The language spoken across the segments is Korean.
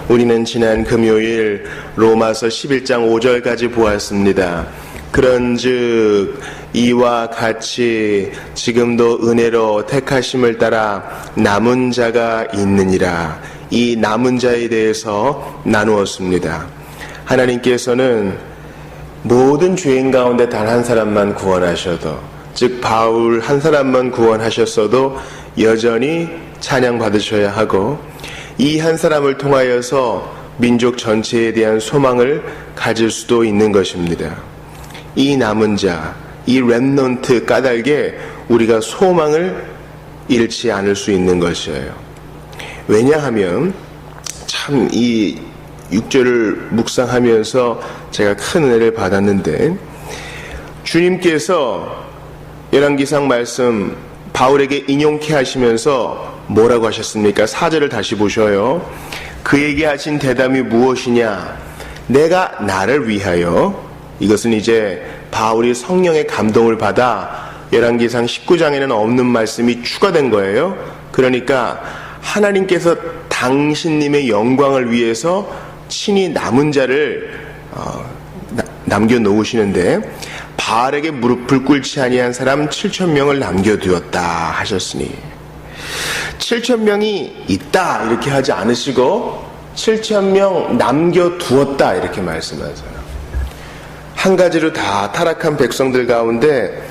우리는 지난 금요일 로마서 11장 5절까지 보았습니다. 그런즉 이와 같이 지금도 은혜로 택하심을 따라 남은 자가 있느니라. 이 남은 자에 대해서 나누었습니다. 하나님께서는 모든 죄인 가운데 단 한 사람만 구원하셔도, 즉 바울 한 사람만 구원하셨어도 여전히 찬양받으셔야 하고, 이 한 사람을 통하여서 민족 전체에 대한 소망을 가질 수도 있는 것입니다. 이 남은 자, 이 렘넌트 까닭에 우리가 소망을 잃지 않을 수 있는 것이에요. 왜냐하면 참 이 6절을 묵상하면서 제가 큰 은혜를 받았는데, 주님께서 열왕기상 말씀 바울에게 인용케 하시면서 뭐라고 하셨습니까? 4절을 다시 보셔요. 그에게 하신 대답이 무엇이냐? 내가 나를 위하여, 이것은 이제 바울이 성령의 감동을 받아 열왕기상 19장에는 없는 말씀이 추가된 거예요. 그러니까 하나님께서 당신님의 영광을 위해서 친히 남은 자를 남겨놓으시는데, 바알에게 무릎을 꿇지 아니한 사람 7,000명을 남겨두었다 하셨으니, 7,000명이 있다 이렇게 하지 않으시고 7,000명 남겨두었다 이렇게 말씀하세요. 한 가지로 다 타락한 백성들 가운데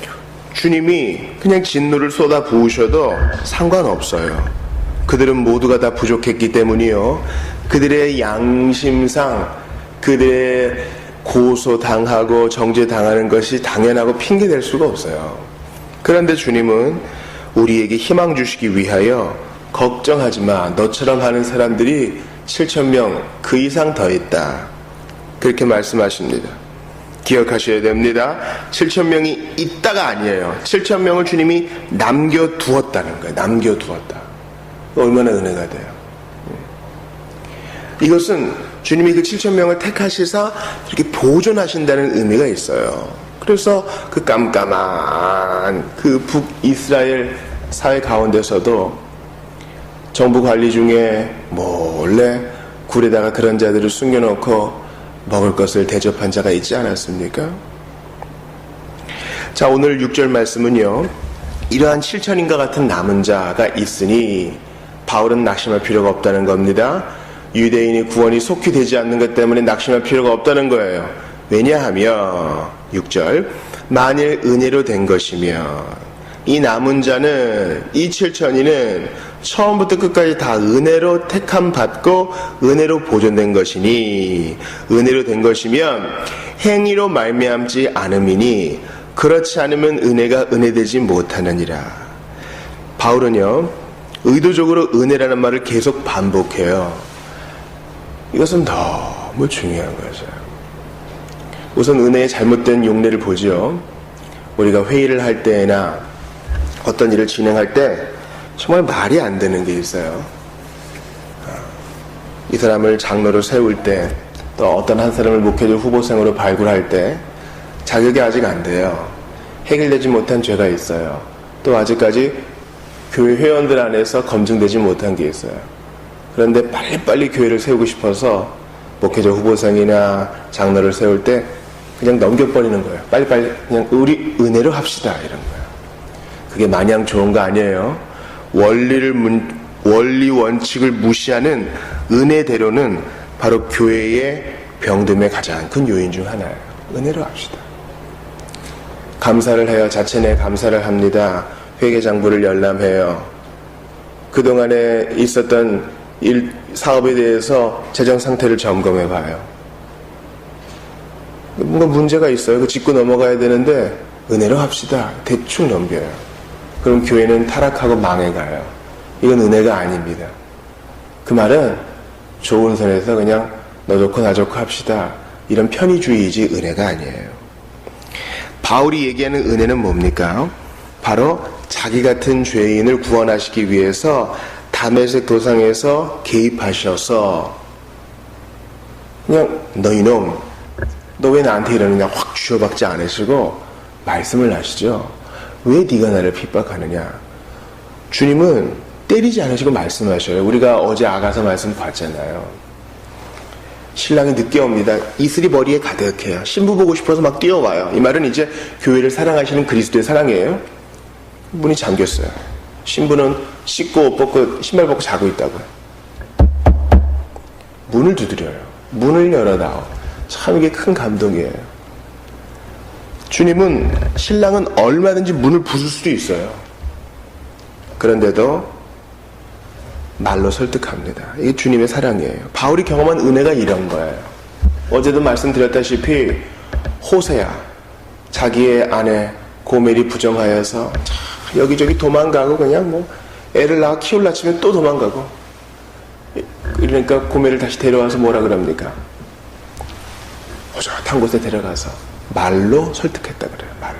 주님이 그냥 진노를 쏟아 부으셔도 상관없어요. 그들은 모두가 다 부족했기 때문이요, 그들의 양심상 그들의 고소당하고 정죄당하는 것이 당연하고 핑계댈 수가 없어요. 그런데 주님은 우리에게 희망 주시기 위하여 걱정하지 마, 너처럼 하는 사람들이 7,000명 그 이상 더 있다, 그렇게 말씀하십니다. 기억하셔야 됩니다. 7,000명이 있다가 아니에요. 7,000명을 주님이 남겨두었다는 거예요. 남겨두었다. 얼마나 은혜가 돼요. 이것은 주님이 그 7,000명을 택하시사 이렇게 보존하신다는 의미가 있어요. 그래서 그 깜깜한 그 북이스라엘 사회 가운데서도 정부 관리 중에 몰래 굴에다가 그런 자들을 숨겨놓고 먹을 것을 대접한 자가 있지 않았습니까? 자, 오늘 6절 말씀은요, 이러한 7,000인과 같은 남은 자가 있으니 바울은 낙심할 필요가 없다는 겁니다. 유대인의 구원이 속히 되지 않는 것 때문에 낙심할 필요가 없다는 거예요. 왜냐하면 6절, 만일 은혜로 된 것이며, 이 남은 자는, 이 7,000인은 처음부터 끝까지 다 은혜로 택함 받고 은혜로 보존된 것이니, 은혜로 된 것이면 행위로 말미암지 않음이니 그렇지 않으면 은혜가 은혜되지 못하느니라. 바울은요, 의도적으로 은혜라는 말을 계속 반복해요. 이것은 너무 중요한 거죠. 우선 은혜의 잘못된 용례를 보죠. 우리가 회의를 할 때나 어떤 일을 진행할 때 정말 말이 안 되는 게 있어요. 이 사람을 장로로 세울 때, 또 어떤 한 사람을 목회자 후보생으로 발굴할 때 자격이 아직 안 돼요. 해결되지 못한 죄가 있어요. 또 아직까지 교회 회원들 안에서 검증되지 못한 게 있어요. 그런데 빨리빨리 교회를 세우고 싶어서 목회자 후보생이나 장로를 세울 때 그냥 넘겨버리는 거예요. 빨리빨리 그냥 우리 은혜로 합시다, 이런 거예요. 그게 마냥 좋은 거 아니에요. 원리 원칙을 무시하는 은혜대로는 바로 교회의 병듦의 가장 큰 요인 중 하나예요. 은혜로 합시다. 감사를 해요. 자체 내 감사를 합니다. 회계장부를 열람해요. 그동안에 있었던 사업에 대해서 재정 상태를 점검해 봐요. 뭔가 문제가 있어요. 그 짚고 넘어가야 되는데 은혜로 합시다. 대충 넘겨요. 그럼 교회는 타락하고 망해가요. 이건 은혜가 아닙니다. 그 말은 좋은 선에서 그냥 너 좋고 나 좋고 합시다, 이런 편의주의이지 은혜가 아니에요. 바울이 얘기하는 은혜는 뭡니까? 바로 자기 같은 죄인을 구원하시기 위해서 다메섹 도상에서 개입하셔서 그냥 너 이놈, 너 왜 나한테 이러느냐 확 쥐어박지 않으시고 말씀을 하시죠. 왜 네가 나를 핍박하느냐. 주님은 때리지 않으시고 말씀하셔요. 우리가 어제 아가서 말씀 봤잖아요. 신랑이 늦게 옵니다. 이슬이 머리에 가득해요. 신부 보고 싶어서 막 뛰어와요. 이 말은 이제 교회를 사랑하시는 그리스도의 사랑이에요. 문이 잠겼어요. 신부는 씻고 옷 벗고 신발 벗고 자고 있다고요. 문을 두드려요. 문을 열어다오. 참 이게 큰 감동이에요. 주님은 신랑은 얼마든지 문을 부술 수도 있어요. 그런데도 말로 설득합니다. 이게 주님의 사랑이에요. 바울이 경험한 은혜가 이런 거예요. 어제도 말씀드렸다시피 호세아, 자기의 아내 고멜이 부정하여서 여기저기 도망가고 그냥 뭐 애를 낳아 키울라 치면 또 도망가고, 그러니까 고멜을 다시 데려와서 뭐라 그럽니까? 호젓한 곳에 데려가서 말로 설득했다 그래요. 말로.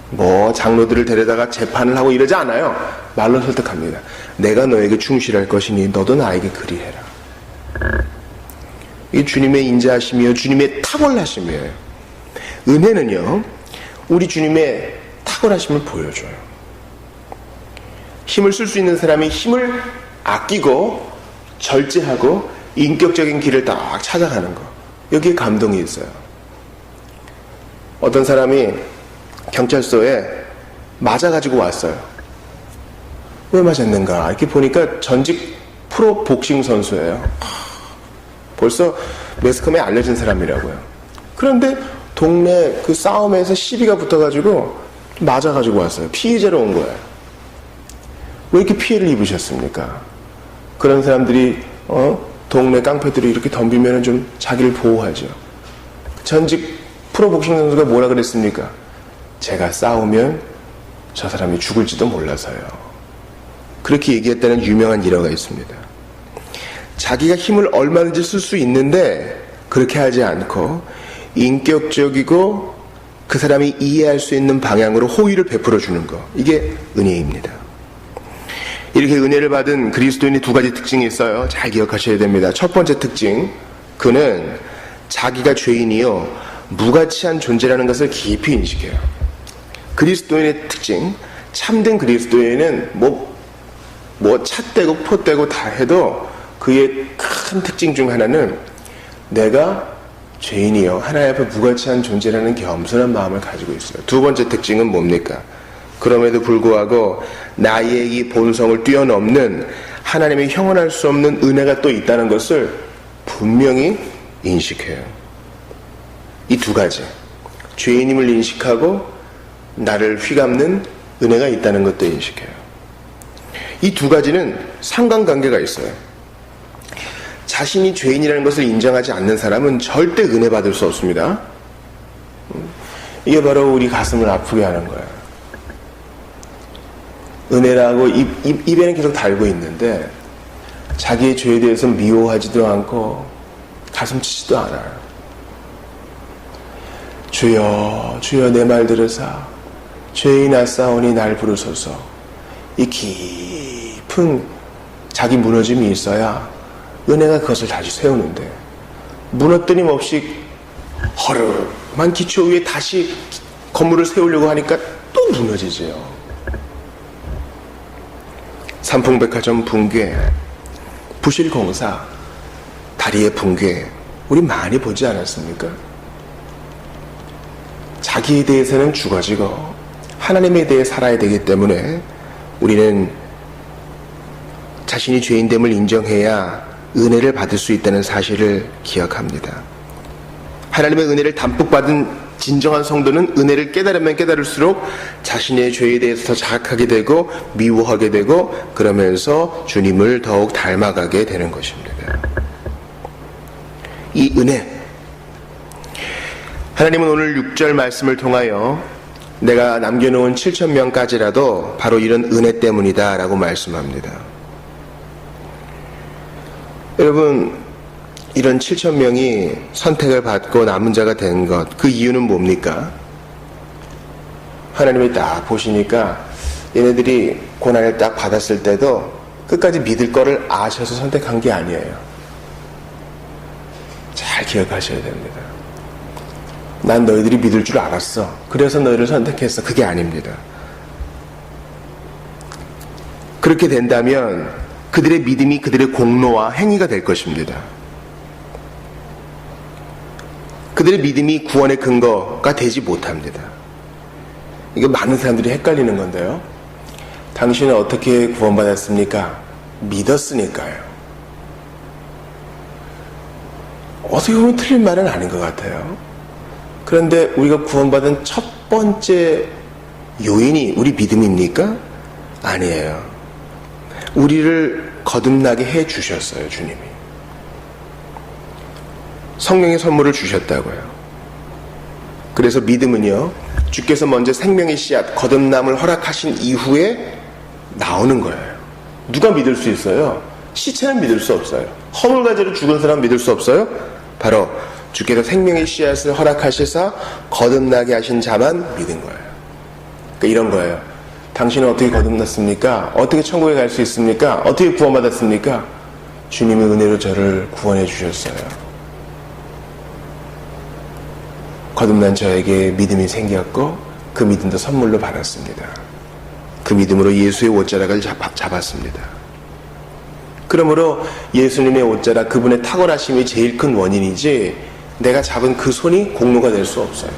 뭐 장로들을 데려다가 재판을 하고 이러지 않아요. 말로 설득합니다. 내가 너에게 충실할 것이니 너도 나에게 그리해라. 이 주님의 인자하심이요, 주님의 탁월하심이에요. 은혜는요, 우리 주님의 탁월하심을 보여줘요. 힘을 쓸 수 있는 사람이 힘을 아끼고 절제하고 인격적인 길을 딱 찾아가는 거, 여기에 감동이 있어요. 어떤 사람이 경찰서에 맞아가지고 왔어요. 왜 맞았는가 이렇게 보니까 전직 프로 복싱 선수예요. 벌써 매스컴에 알려진 사람이라고요. 그런데 동네 그 싸움에서 시비가 붙어가지고 맞아가지고 왔어요. 피해자로 온 거예요. 왜 이렇게 피해를 입으셨습니까? 그런 사람들이 동네 깡패들이 이렇게 덤비면 좀 자기를 보호하죠. 전직 프로 복싱 선수가 뭐라 그랬습니까? 제가 싸우면 저 사람이 죽을지도 몰라서요. 그렇게 얘기했다는 유명한 일화가 있습니다. 자기가 힘을 얼마든지 쓸 수 있는데 그렇게 하지 않고 인격적이고 그 사람이 이해할 수 있는 방향으로 호의를 베풀어 주는 거, 이게 은혜입니다. 이렇게 은혜를 받은 그리스도인이 두 가지 특징이 있어요. 잘 기억하셔야 됩니다. 첫 번째 특징, 그는 자기가 죄인이요 무가치한 존재라는 것을 깊이 인식해요. 그리스도인의 특징, 참된 그리스도인은 뭐 찻대고 포대고 다 해도 그의 큰 특징 중 하나는 내가 죄인이요 하나님 앞에 무가치한 존재라는 겸손한 마음을 가지고 있어요. 두 번째 특징은 뭡니까? 그럼에도 불구하고 나의 이 본성을 뛰어넘는 하나님의 형언할 수 없는 은혜가 또 있다는 것을 분명히 인식해요. 이 두 가지, 죄인임을 인식하고 나를 휘감는 은혜가 있다는 것도 인식해요. 이 두 가지는 상관관계가 있어요. 자신이 죄인이라는 것을 인정하지 않는 사람은 절대 은혜 받을 수 없습니다. 이게 바로 우리 가슴을 아프게 하는 거예요. 은혜라고 입에는 계속 달고 있는데 자기의 죄에 대해서 미워하지도 않고 가슴치지도 않아요. 주여 주여 내 말 들으사 죄인아싸오니 날 부르소서. 이 깊은 자기 무너짐이 있어야 은혜가 그것을 다시 세우는데, 무너뜨림 없이 허름한 기초 위에 다시 건물을 세우려고 하니까 또 무너지지요. 삼풍백화점 붕괴, 부실공사, 다리의 붕괴, 우리 많이 보지 않았습니까? 자기에 대해서는 죽어지고 하나님에 대해 살아야 되기 때문에 우리는 자신이 죄인됨을 인정해야 은혜를 받을 수 있다는 사실을 기억합니다. 하나님의 은혜를 담뿍 받은 진정한 성도는 은혜를 깨달으면 깨달을수록 자신의 죄에 대해서 더 자각하게 되고 미워하게 되고 그러면서 주님을 더욱 닮아가게 되는 것입니다. 이 은혜, 하나님은 오늘 6절 말씀을 통하여 내가 남겨놓은 7,000명까지라도 바로 이런 은혜 때문이다 라고 말씀합니다. 여러분, 이런 7,000명이 선택을 받고 남은 자가 된 것, 그 이유는 뭡니까? 하나님이 딱 보시니까 얘네들이 고난을 딱 받았을 때도 끝까지 믿을 거를 아셔서 선택한 게 아니에요. 잘 기억하셔야 됩니다. 난 너희들이 믿을 줄 알았어, 그래서 너희를 선택했어, 그게 아닙니다. 그렇게 된다면 그들의 믿음이 그들의 공로와 행위가 될 것입니다. 그들의 믿음이 구원의 근거가 되지 못합니다. 이거 많은 사람들이 헷갈리는 건데요. 당신은 어떻게 구원받았습니까? 믿었으니까요. 어떻게 보면 틀린 말은 아닌 것 같아요. 그런데 우리가 구원받은 첫 번째 요인이 우리 믿음입니까? 아니에요. 우리를 거듭나게 해 주셨어요, 주님이. 성령의 선물을 주셨다고요. 그래서 믿음은요, 주께서 먼저 생명의 씨앗, 거듭남을 허락하신 이후에 나오는 거예요. 누가 믿을 수 있어요? 시체는 믿을 수 없어요. 허물가지로 죽은 사람 믿을 수 없어요? 바로 주께서 생명의 씨앗을 허락하셔서 거듭나게 하신 자만 믿은 거예요. 그러니까 이런 거예요. 당신은 어떻게 거듭났습니까? 어떻게 천국에 갈 수 있습니까? 어떻게 구원받았습니까? 주님의 은혜로 저를 구원해 주셨어요. 거듭난 저에게 믿음이 생겼고 그 믿음도 선물로 받았습니다. 그 믿음으로 예수의 옷자락을 잡았습니다. 그러므로 예수님의 옷자락, 그분의 탁월하심이 제일 큰 원인이지 내가 잡은 그 손이 공로가 될 수 없어요.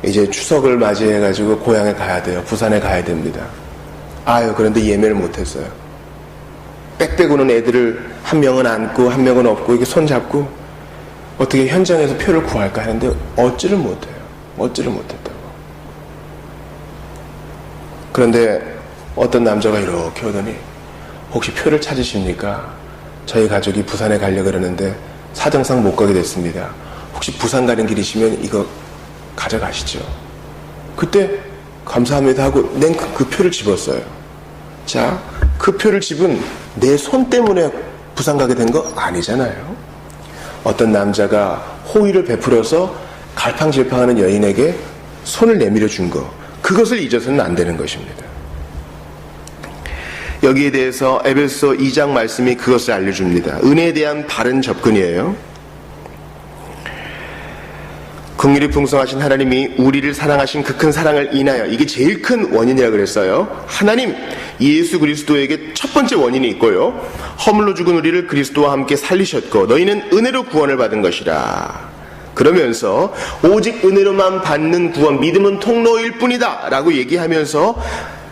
이제 추석을 맞이해가지고 고향에 가야 돼요. 부산에 가야 됩니다. 그런데 예매를 못했어요. 빽빽우는 애들을 한 명은 안고 한 명은 업고 이렇게 손 잡고 어떻게 현장에서 표를 구할까 하는데 얻지를 못해요. 얻지를 못했다고. 그런데 어떤 남자가 이렇게 오더니 혹시 표를 찾으십니까? 저희 가족이 부산에 가려고 그러는데 사정상 못 가게 됐습니다. 혹시 부산 가는 길이시면 이거 가져가시죠. 그때 감사합니다 하고 낸 그 표를 집었어요. 자, 그 표를 집은 내 손 때문에 부산 가게 된 거 아니잖아요. 어떤 남자가 호의를 베풀어서 갈팡질팡하는 여인에게 손을 내밀어 준 거, 그것을 잊어서는 안 되는 것입니다. 여기에 대해서 에베소 2장 말씀이 그것을 알려줍니다. 은혜에 대한 바른 접근이에요. 긍휼이 풍성하신 하나님이 우리를 사랑하신 그 큰 사랑을 인하여, 이게 제일 큰 원인이라 그랬어요. 하나님 예수 그리스도에게 첫 번째 원인이 있고요. 허물로 죽은 우리를 그리스도와 함께 살리셨고 너희는 은혜로 구원을 받은 것이라. 그러면서 오직 은혜로만 받는 구원, 믿음은 통로일 뿐이다 라고 얘기하면서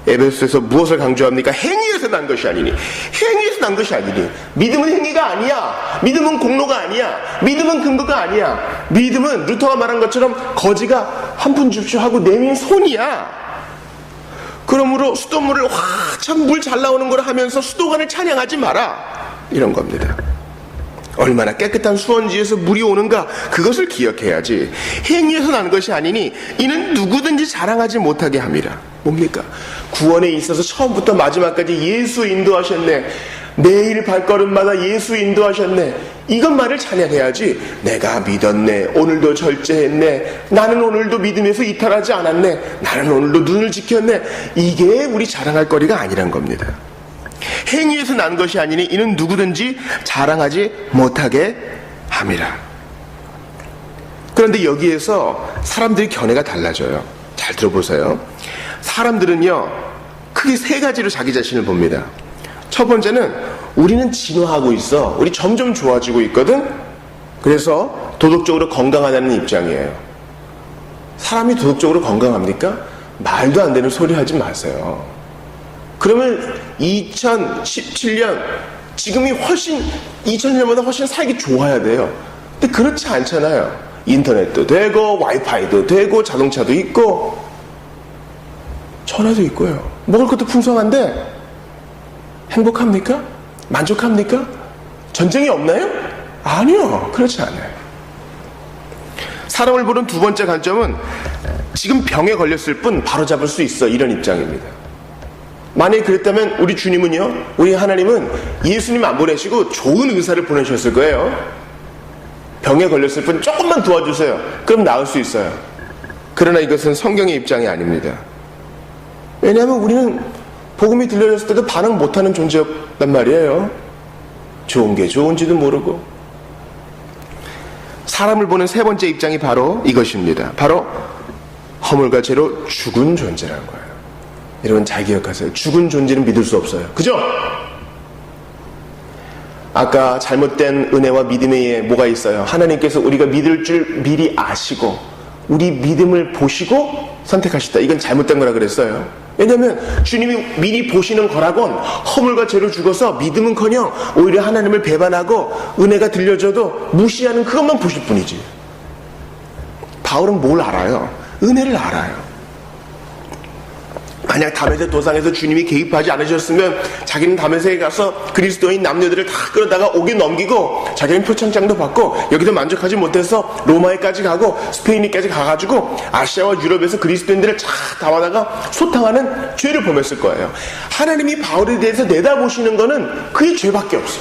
에베소에서 무엇을 강조합니까? 행위에서 난 것이 아니니. 행위에서 난 것이 아니니. 믿음은 행위가 아니야. 믿음은 공로가 아니야. 믿음은 근거가 아니야. 믿음은 루터가 말한 것처럼 거지가 한 푼 줍쇼 하고 내민 손이야. 그러므로 수돗물을 참 물 잘 나오는 걸 하면서 수도관을 찬양하지 마라. 이런 겁니다. 얼마나 깨끗한 수원지에서 물이 오는가, 그것을 기억해야지. 행위에서 나는 것이 아니니 이는 누구든지 자랑하지 못하게 함이라. 뭡니까? 구원에 있어서 처음부터 마지막까지 예수 인도하셨네. 매일 발걸음마다 예수 인도하셨네. 이것만을 찬양해야지. 내가 믿었네. 오늘도 절제했네. 나는 오늘도 믿음에서 이탈하지 않았네. 나는 오늘도 눈을 지켰네. 이게 우리 자랑할 거리가 아니란 겁니다. 행위에서 난 것이 아니니 이는 누구든지 자랑하지 못하게 함이라. 그런데 여기에서 사람들의 견해가 달라져요. 잘 들어보세요. 사람들은요, 크게 세 가지로 자기 자신을 봅니다. 첫 번째는 우리는 진화하고 있어. 우리 점점 좋아지고 있거든. 그래서 도덕적으로 건강하다는 입장이에요. 사람이 도덕적으로 건강합니까? 말도 안 되는 소리 하지 마세요. 그러면 2017년, 지금이 훨씬 2000년보다 훨씬 살기 좋아야 돼요. 근데 그렇지 않잖아요. 인터넷도 되고 와이파이도 되고 자동차도 있고 전화도 있고요. 먹을 것도 풍성한데 행복합니까? 만족합니까? 전쟁이 없나요? 아니요. 그렇지 않아요. 사람을 보는 두 번째 관점은 지금 병에 걸렸을 뿐 바로잡을 수 있어, 이런 입장입니다. 만약에 그랬다면 우리 주님은요, 우리 하나님은 예수님 안 보내시고 좋은 의사를 보내셨을 거예요. 병에 걸렸을 뿐 조금만 도와주세요. 그럼 나을 수 있어요. 그러나 이것은 성경의 입장이 아닙니다. 왜냐하면 우리는 복음이 들려졌을 때도 반응 못하는 존재였단 말이에요. 좋은 게 좋은지도 모르고. 사람을 보는 세 번째 입장이 바로 이것입니다. 바로 허물과 죄로 죽은 존재라는 거예요. 여러분 잘 기억하세요. 죽은 존재는 믿을 수 없어요. 그죠? 아까 잘못된 은혜와 믿음에 뭐가 있어요? 하나님께서 우리가 믿을 줄 미리 아시고 우리 믿음을 보시고 선택하셨다. 이건 잘못된 거라 그랬어요. 왜냐하면 주님이 미리 보시는 거라곤 허물과 죄로 죽어서 믿음은커녕 오히려 하나님을 배반하고 은혜가 들려줘도 무시하는 그것만 보실 뿐이지. 바울은 뭘 알아요? 은혜를 알아요. 만약 다메섹 도상에서 주님이 개입하지 않으셨으면 자기는 다메섹에 가서 그리스도인 남녀들을 다 끌어다가 옥에 넘기고 자기는 표창장도 받고 여기도 만족하지 못해서 로마에까지 가고 스페인에까지 가가지고 아시아와 유럽에서 그리스도인들을 쫙 담아다가 소탕하는 죄를 범했을 거예요. 하나님이 바울에 대해서 내다보시는 거는 그의 죄밖에 없어.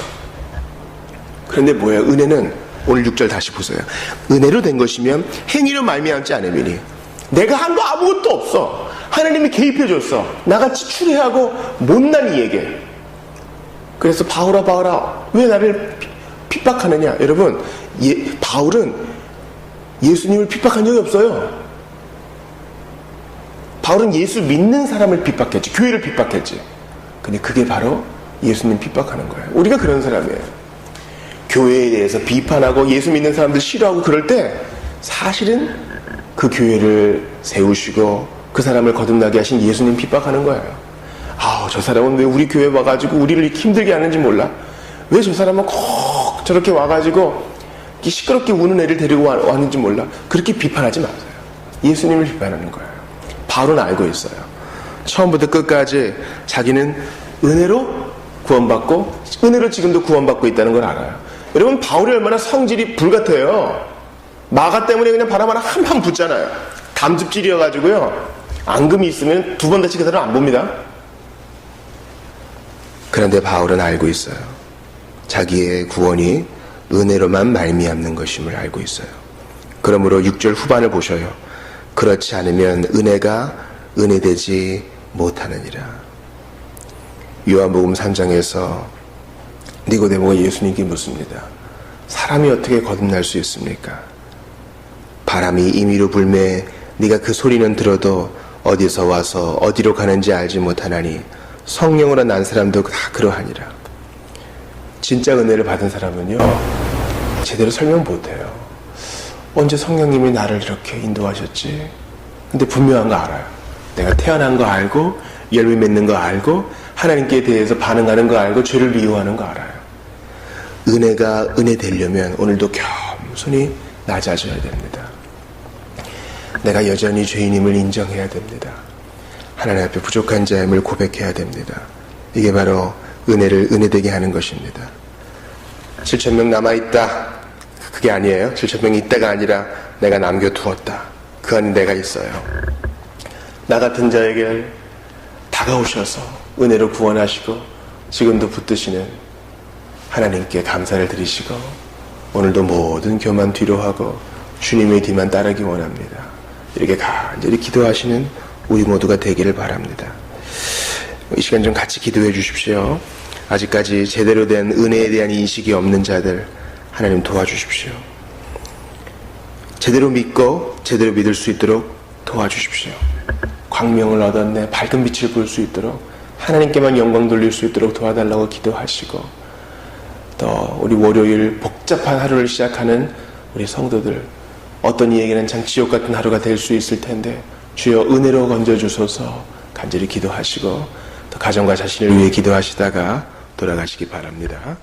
그런데 뭐예요? 은혜는 오늘 6절 다시 보세요. 은혜로 된 것이면 행위로 말미암지 않음이니 내가 한 거 아무것도 없어. 하나님이 개입해줬어. 나같이 추리하고 못난 이에게. 그래서 바울아 왜 나를 핍박하느냐. 여러분 바울은 예수님을 핍박한 적이 없어요. 바울은 예수 믿는 사람을 핍박했지. 교회를 핍박했지. 근데 그게 바로 예수님 핍박하는 거예요. 우리가 그런 사람이에요. 교회에 대해서 비판하고 예수 믿는 사람들 싫어하고 그럴 때 사실은 그 교회를 세우시고 그 사람을 거듭나게 하신 예수님 핍박하는 거예요. 저 사람은 왜 우리 교회 와가지고 우리를 이렇게 힘들게 하는지 몰라? 왜 저 사람은 꼭 저렇게 와가지고 시끄럽게 우는 애를 데리고 왔는지 몰라? 그렇게 비판하지 마세요. 예수님을 비판하는 거예요. 바울은 알고 있어요. 처음부터 끝까지 자기는 은혜로 구원받고 은혜로 지금도 구원받고 있다는 걸 알아요. 여러분 바울이 얼마나 성질이 불같아요. 마가 때문에 그냥 바람 하나 한판 붙잖아요. 담즙질이어가지고요. 앙금이 있으면 두 번 다시 그 사람 안 봅니다. 그런데 바울은 알고 있어요. 자기의 구원이 은혜로만 말미암는 것임을 알고 있어요. 그러므로 6절 후반을 보셔요. 그렇지 않으면 은혜가 은혜되지 못하느니라. 요한복음 3장에서 니고데모가 예수님께 묻습니다. 사람이 어떻게 거듭날 수 있습니까? 바람이 임의로 불매 네가 그 소리는 들어도 어디서 와서 어디로 가는지 알지 못하나니 성령으로 난 사람도 다 그러하니라. 진짜 은혜를 받은 사람은요 제대로 설명 못해요. 언제 성령님이 나를 이렇게 인도하셨지? 근데 분명한 거 알아요. 내가 태어난 거 알고 열매 맺는 거 알고 하나님께 대해서 반응하는 거 알고 죄를 미워하는 거 알아요. 은혜가 은혜 되려면 오늘도 겸손히 낮아져야 됩니다. 내가 여전히 죄인임을 인정해야 됩니다. 하나님 앞에 부족한 자임을 고백해야 됩니다. 이게 바로 은혜를 은혜되게 하는 것입니다. 7,000명 남아있다. 그게 아니에요. 7,000명이 있다가 아니라 내가 남겨두었다. 그 안에 내가 있어요. 나 같은 자에게 다가오셔서 은혜로 구원하시고 지금도 붙드시는 하나님께 감사를 드리시고 오늘도 모든 교만 뒤로 하고 주님의 뒤만 따르기 원합니다. 이렇게 간절히 기도하시는 우리 모두가 되기를 바랍니다. 이 시간 좀 같이 기도해 주십시오. 아직까지 제대로 된 은혜에 대한 인식이 없는 자들 하나님 도와주십시오. 제대로 믿고 제대로 믿을 수 있도록 도와주십시오. 광명을 얻었네. 밝은 빛을 볼 수 있도록 하나님께만 영광 돌릴 수 있도록 도와달라고 기도하시고 또 우리 월요일 복잡한 하루를 시작하는 우리 성도들 어떤 이에게는 참 지옥 같은 하루가 될 수 있을 텐데 주여 은혜로 건져주소서 간절히 기도하시고 또 가정과 자신을 위해 기도하시다가 돌아가시기 바랍니다.